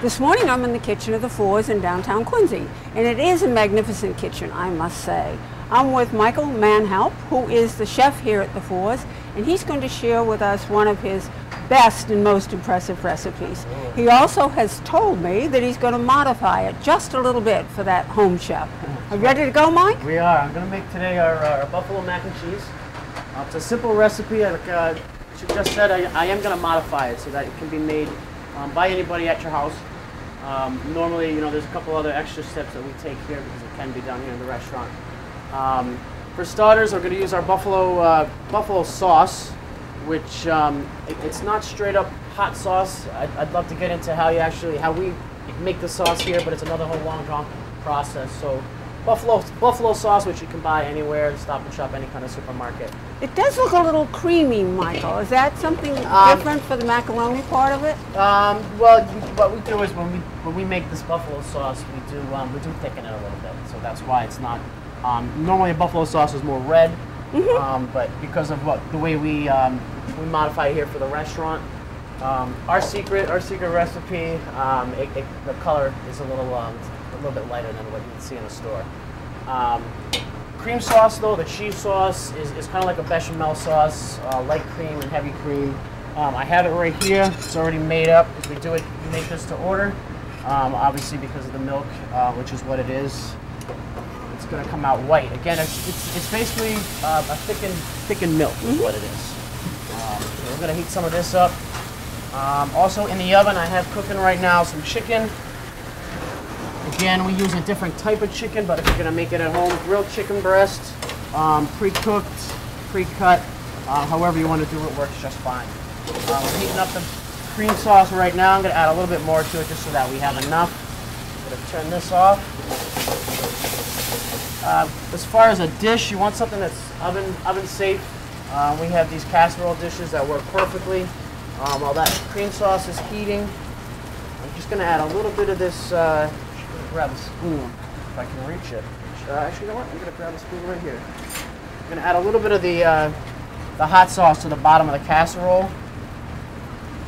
This morning I'm in the kitchen of the Fours in downtown Quincy, and it is a magnificent kitchen, I must say. I'm with Michael Manhelp, who is the chef here at the Fours, and he's going to share with us one of his best and most impressive recipes. He also has told me that he's going to modify it just a little bit for that home chef. Are you ready to go, Mike? We are. I'm going to make today our buffalo mac and cheese. It's a simple recipe. Like she just said, I am going to modify it so that it can be made by anybody at your house. Normally, you know, there's a couple other extra steps that we take here because it can be done here in the restaurant. For starters, we're going to use our buffalo sauce, which it's not straight up hot sauce. I'd love to get into how we make the sauce here, but it's another whole long process. So buffalo sauce, which you can buy anywhere, Stop and Shop, any kind of supermarket. It does look a little creamy, Michael. Is that something different for the macaroni part of it? Well, what we do is when we make this buffalo sauce, we do thicken it a little bit. So that's why it's not. Normally, a buffalo sauce is more red, but because of the way we modify it here for the restaurant, our secret recipe, the color is a little bit lighter than what you would see in the store. Cream sauce, though, the cheese sauce is kind of like a bechamel sauce, light cream and heavy cream. I have it right here. It's already made up. If we make this to order, obviously because of the milk, which is what it is. It's going to come out white. Again, it's basically a thickened milk is what it is. So we're going to heat some of this up. Also in the oven, I have cooking right now some chicken. Again, we use a different type of chicken, but if you're going to make it at home, grilled chicken breast, pre-cooked, pre-cut, however you want to do it works just fine. We're heating up the cream sauce right now. I'm going to add a little bit more to it just so that we have enough. I'm going to turn this off. As far as a dish, you want something that's oven safe. We have these casserole dishes that work perfectly. While that cream sauce is heating, I'm just going to add a little bit of this. Grab a spoon if I can reach it. Actually, you know what? I'm going to grab a spoon right here. I'm going to add a little bit of the hot sauce to the bottom of the casserole,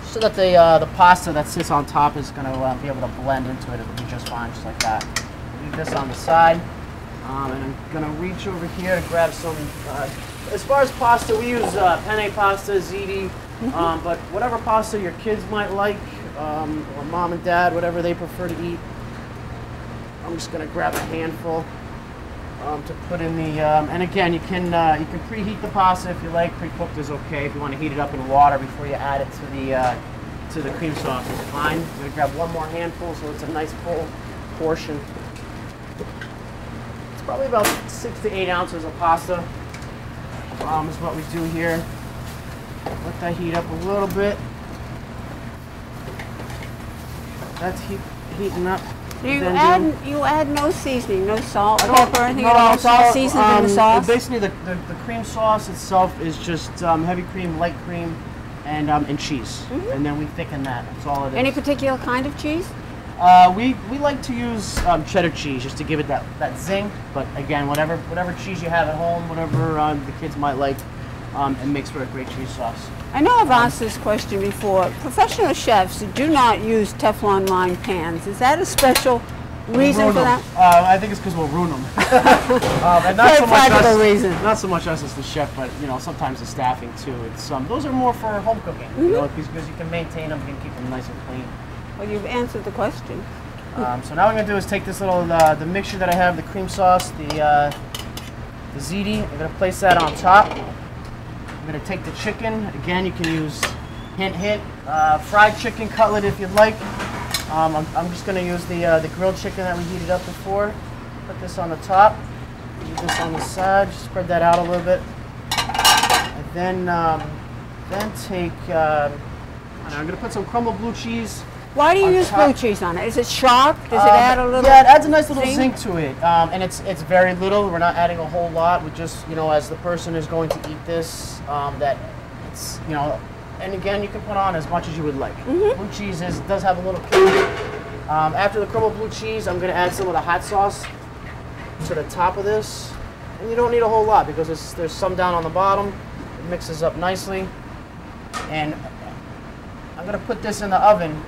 so that the pasta that sits on top is going to be able to blend into it. It'll be just fine, just like that. Leave this on the side. And I'm going to reach over here to grab some, as far as pasta, we use penne pasta, ziti, but whatever pasta your kids might like, or mom and dad, whatever they prefer to eat. I'm just going to grab a handful to put in the, and again, you can preheat the pasta if you like. Pre-cooked is okay. If you want to heat it up in water before you add it to the cream sauce, it's fine. I'm going to grab one more handful so it's a nice full portion. Probably about 6 to 8 ounces of pasta is what we do here. Let that heat up a little bit. That's heating up. You add no seasoning, no salt, pepper, anything at all. It's all seasoned in the sauce. Basically, the cream sauce itself is just heavy cream, light cream, and cheese, and then we thicken that. That's all it is. Any particular kind of cheese? We like to use cheddar cheese just to give it that zing. But again, whatever cheese you have at home, whatever the kids might like, it makes for a great cheese sauce. I know I've asked this question before. Professional chefs do not use Teflon lined pans. Is that a special reason for that? I think it's because we'll ruin them. And not Very so much practical us, reason. Not so much us as the chef, but you know, sometimes the staffing too. It's those are more for home cooking, you know, because you can maintain them, you can keep them nice and clean. Well, you've answered the question. So now what I'm going to do is take this little, the mixture that I have, the cream sauce, the ziti, I'm going to place that on top. I'm going to take the chicken. Again, you can use, hint, fried chicken cutlet if you'd like. I'm just going to use the grilled chicken that we heated up before. Put this on the top, leave this on the side, just spread that out a little bit. And then take, I'm going to put some crumbled blue cheese. Why do you use blue cheese on it? Is it sharp? Does it add a little? Yeah, it adds a nice little zing to it, and it's very little. We're not adding a whole lot. We just, you know, as the person is going to eat this, that it's, you know, and again, you can put on as much as you would like. Blue cheese does have a little kick. After the crumbled blue cheese, I'm going to add some of the hot sauce to the top of this, and you don't need a whole lot because there's some down on the bottom. It mixes up nicely, and I'm going to put this in the oven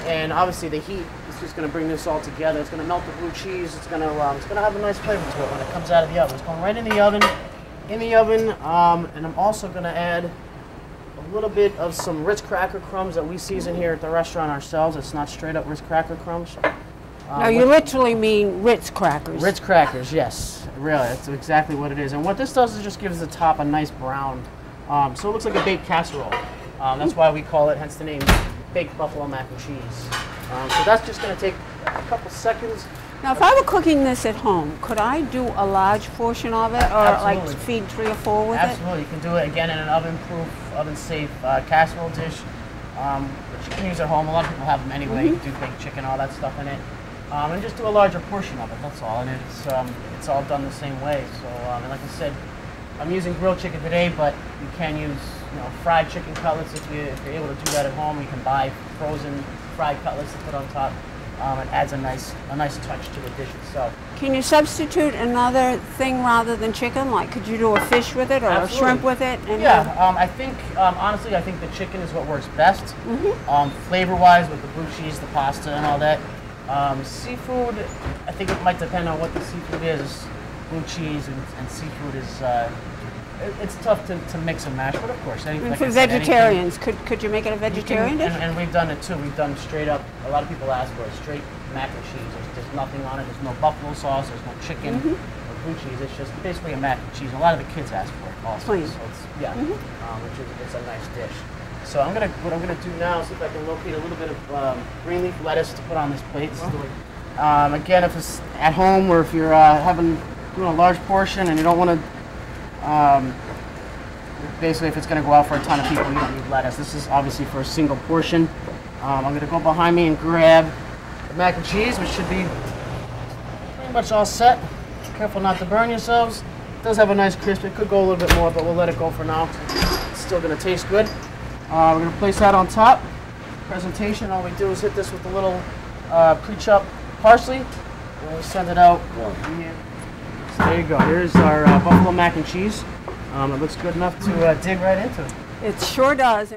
and obviously the heat is just going to bring this all together. It's going to melt the blue cheese. It's going to have a nice flavor to it when it comes out of the oven. It's going right in the oven. And I'm also going to add a little bit of some Ritz cracker crumbs that we season here at the restaurant ourselves. It's not straight up Ritz cracker crumbs. Now you literally mean Ritz crackers. Ritz crackers, yes. Really, that's exactly what it is. And what this does is just gives the top a nice brown, so it looks like a baked casserole. That's why we call it, hence the name, baked buffalo mac and cheese. So that's just going to take a couple seconds. Now, if I were cooking this at home, could I do a large portion of it, or Absolutely. like feed 3 or 4 with Absolutely, you can do it again in an oven-proof, oven-safe casserole dish, which you can use at home. A lot of people have them anyway. You do baked chicken, all that stuff in it, and just do a larger portion of it. That's all, and it's all done the same way. So, and like I said, I'm using grilled chicken today, but you can use fried chicken cutlets if you're able to do that at home. You can buy frozen fried cutlets to put on top. It adds a nice touch to the dish itself. Can you substitute another thing rather than chicken? Like, could you do a fish with it or Absolutely. a shrimp with it? I think honestly, I think the chicken is what works best. Flavor-wise, with the blue cheese, the pasta, and all that. Seafood, I think it might depend on what the seafood is. Blue cheese and seafood is. It's tough to mix and match, but of course, and for vegetarians, could you make it a vegetarian dish? And we've done it too. We've done straight up. A lot of people ask for it, straight mac and cheese. There's nothing on it. There's no buffalo sauce. There's no chicken or blue cheese. It's just basically a mac and cheese. A lot of the kids ask for it also. Plain. So which is it's a nice dish. So what I'm gonna do now is see if I can locate a little bit of green leaf lettuce to put on this plate. Again, if it's at home or if you're having a large portion and you don't want to. Basically, if it's going to go out for a ton of people, you don't need lettuce. This is obviously for a single portion. I'm going to go behind me and grab the mac and cheese, which should be pretty much all set. Careful not to burn yourselves. It does have a nice crisp. It could go a little bit more, but we'll let it go for now. It's still going to taste good. We're going to place that on top. Presentation, all we do is hit this with a little pre-chopped parsley, and we send it out. So there you go. Here's our buffalo mac and cheese. It looks good enough to dig right into it. It sure does.